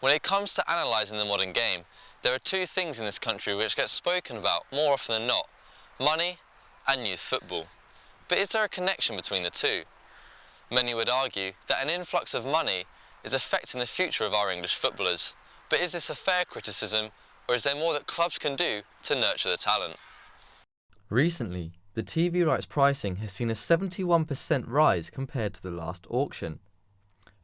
When it comes to analysing the modern game, there are two things in this country which get spoken about more often than not: money and youth football. But is there a connection between the two? Many would argue that an influx of money is affecting the future of our English footballers. But is this a fair criticism, or is there more that clubs can do to nurture the talent? Recently, the TV rights pricing has seen a 71% rise compared to the last auction.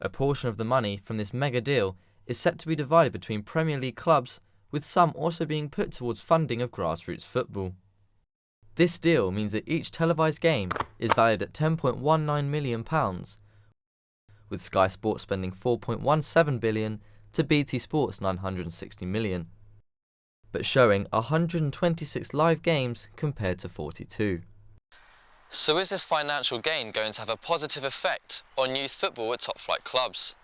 A portion of the money from this mega deal is set to be divided between Premier League clubs, with some also being put towards funding of grassroots football. This deal means that each televised game is valued at £10.19 million, with Sky Sports spending £4.17 billion to BT Sports £960 million, but showing 126 live games compared to 42. So is this financial gain going to have a positive effect on youth football at top-flight clubs?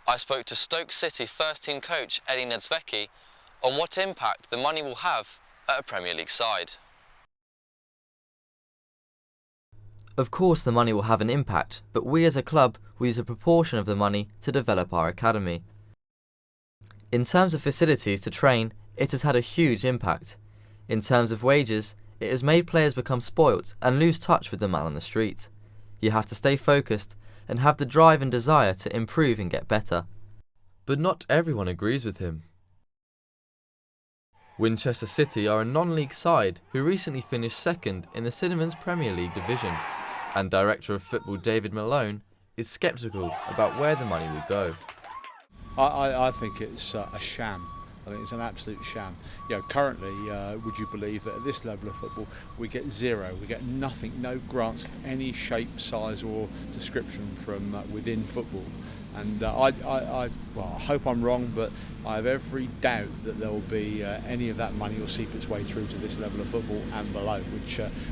I spoke to Stoke City first-team coach Eddie Nedzvecki on what impact the money will have at a Premier League side. Of course the money will have an impact, but we as a club will use a proportion of the money to develop our academy. In terms of facilities to train, it has had a huge impact. In terms of wages, it has made players become spoilt and lose touch with the man on the street. You have to stay focused and have the drive and desire to improve and get better. But not everyone agrees with him. Winchester City are a non-league side who recently finished second in the Cinnamons Premier League division, and Director of Football David Malone is sceptical about where the money will go. I think it's a sham. I think it's an absolute sham. Currently, would you believe that at this level of football we get zero, we get nothing, no grants of any shape, size or description from within football. And I hope I'm wrong, but I have every doubt that there will be any of that money will seep its way through to this level of football and below,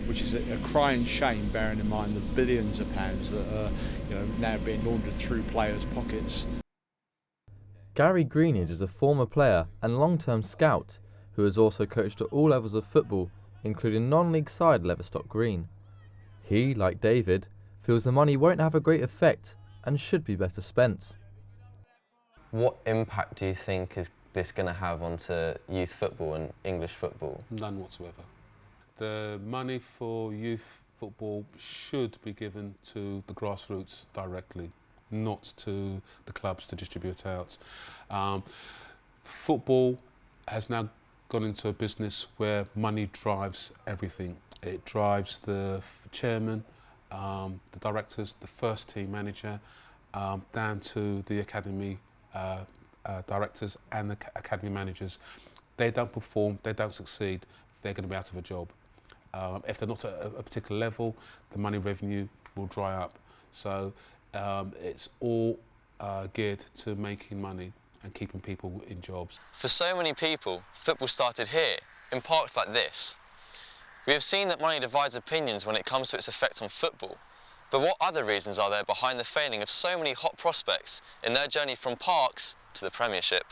which is a crying shame, bearing in mind the billions of pounds that are now being laundered through players' pockets. Gary Greenidge is a former player and long-term scout who has also coached at all levels of football, including non-league side Leverstock Green. He, like David, feels the money won't have a great effect and should be better spent. What impact do you think is this going to have onto youth football and English football? None whatsoever. The money for youth football should be given to the grassroots directly, not to the clubs to distribute out. Football has now gone into a business where money drives everything. It drives the chairman, the directors, the first team manager, down to the academy directors and the academy managers. They don't perform, they don't succeed, they're going to be out of a job. If they're not at a particular level, the money revenue will dry up. So it's all geared to making money and keeping people in jobs. For so many people, football started here, in parks like this. We have seen that money divides opinions when it comes to its effect on football. But what other reasons are there behind the failing of so many hot prospects in their journey from parks to the Premiership?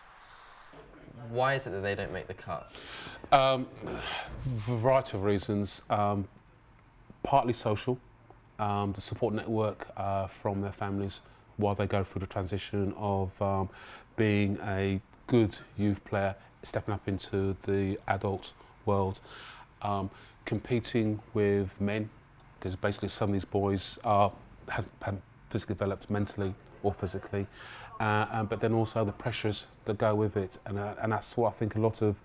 Why is it that they don't make the cut? Variety of reasons. Partly social, the support network from their families while they go through the transition of being a good youth player, stepping up into the adult world, competing with men, because basically some of these boys haven't physically developed mentally or physically, but then also the pressures that go with it, and that's what I think a lot of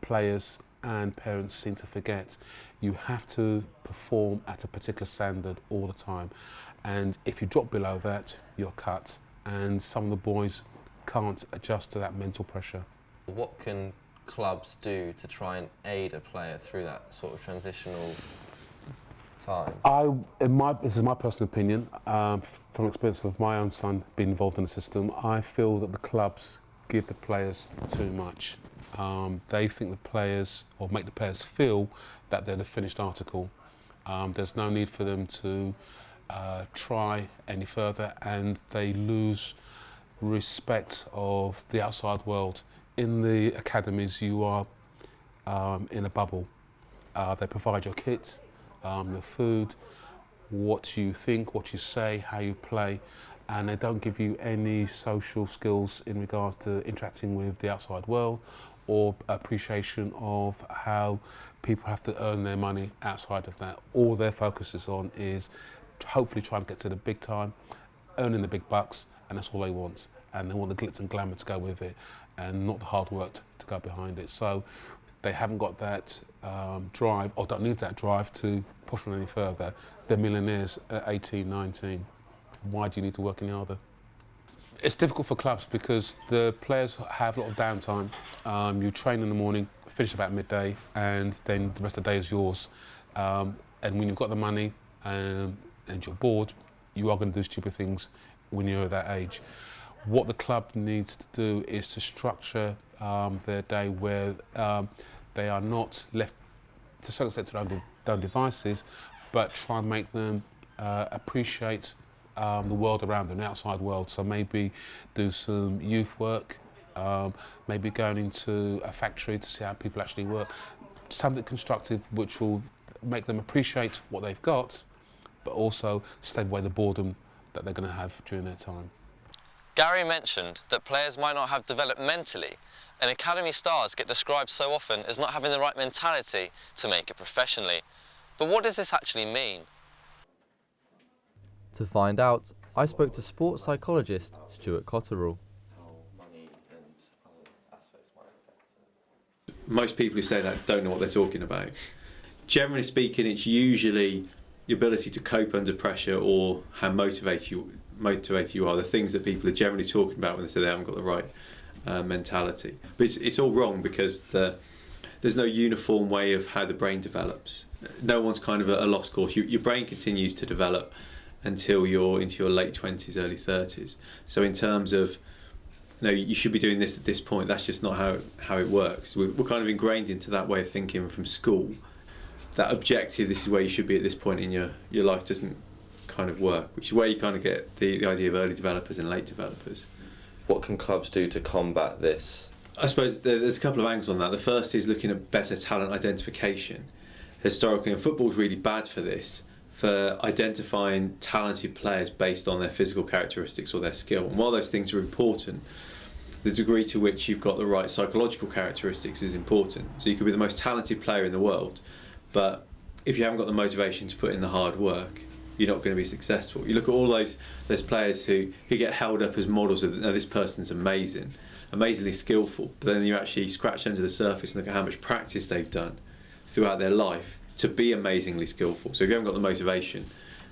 players and parents seem to forget. You have to perform at a particular standard all the time, and if you drop below that, you're cut, and some of the boys can't adjust to that mental pressure. What can clubs do to try and aid a player through that sort of transitional time? This is my personal opinion, from experience of my own son being involved in the system, I feel that the clubs give the players too much. They think the players, or make the players feel that they're the finished article. There's no need for them to try any further, and they lose respect of the outside world. In the academies, you are in a bubble. They provide your kit, your food, what you think, what you say, how you play, and they don't give you any social skills in regards to interacting with the outside world or appreciation of how people have to earn their money outside of that. All their focus is on is hopefully trying to get to the big time, earning the big bucks, and that's all they want. And they want the glitz and glamour to go with it and not the hard work to go behind it. So they haven't got that drive, or don't need that drive to push on any further. They're millionaires at 18, 19. Why do you need to work any harder? It's difficult for clubs because the players have a lot of downtime. You train in the morning, finish about midday, and then the rest of the day is yours. And when you've got the money and you're bored, you are going to do stupid things when you're at that age. What the club needs to do is to structure their day where they are not left to some extent to their own devices, but try and make them appreciate the world around them, the outside world. So maybe do some youth work, maybe going into a factory to see how people actually work. Something constructive which will make them appreciate what they've got, but also stay away the boredom that they're going to have during their time. Gary mentioned that players might not have developed mentally, and academy stars get described so often as not having the right mentality to make it professionally. But what does this actually mean? To find out, I spoke to sports psychologist Stuart Cotterill. Most people who say that don't know what they're talking about. Generally speaking, it's usually your ability to cope under pressure or how motivated you are, the things that people are generally talking about when they say they haven't got the right mentality. But it's all wrong because there's no uniform way of how the brain develops. No one's kind of at a lost cause. Your brain continues to develop until you're into your late 20s, early 30s. So in terms of, you should be doing this at this point, that's just not how it works. We're kind of ingrained into that way of thinking from school. That objective, this is where you should be at this point in your life, doesn't kind of work, which is where you kind of get the idea of early developers and late developers. What can clubs do to combat this? I suppose there's a couple of angles on that. The first is looking at better talent identification. Historically, and football's really bad for this, for identifying talented players based on their physical characteristics or their skill. And while those things are important, the degree to which you've got the right psychological characteristics is important. So you could be the most talented player in the world, but if you haven't got the motivation to put in the hard work, you're not going to be successful. You look at all those players who get held up as models of, this person's amazing, amazingly skillful, but then you actually scratch under the surface and look at how much practice they've done throughout their life to be amazingly skillful. So if you haven't got the motivation,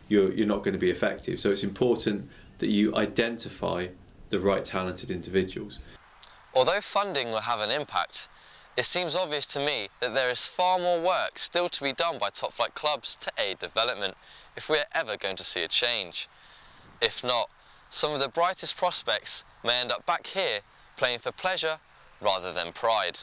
you're not going to be effective. So it's important that you identify the right talented individuals. Although funding will have an impact, it seems obvious to me that there is far more work still to be done by top-flight clubs to aid development if we are ever going to see a change. If not, some of the brightest prospects may end up back here playing for pleasure rather than pride.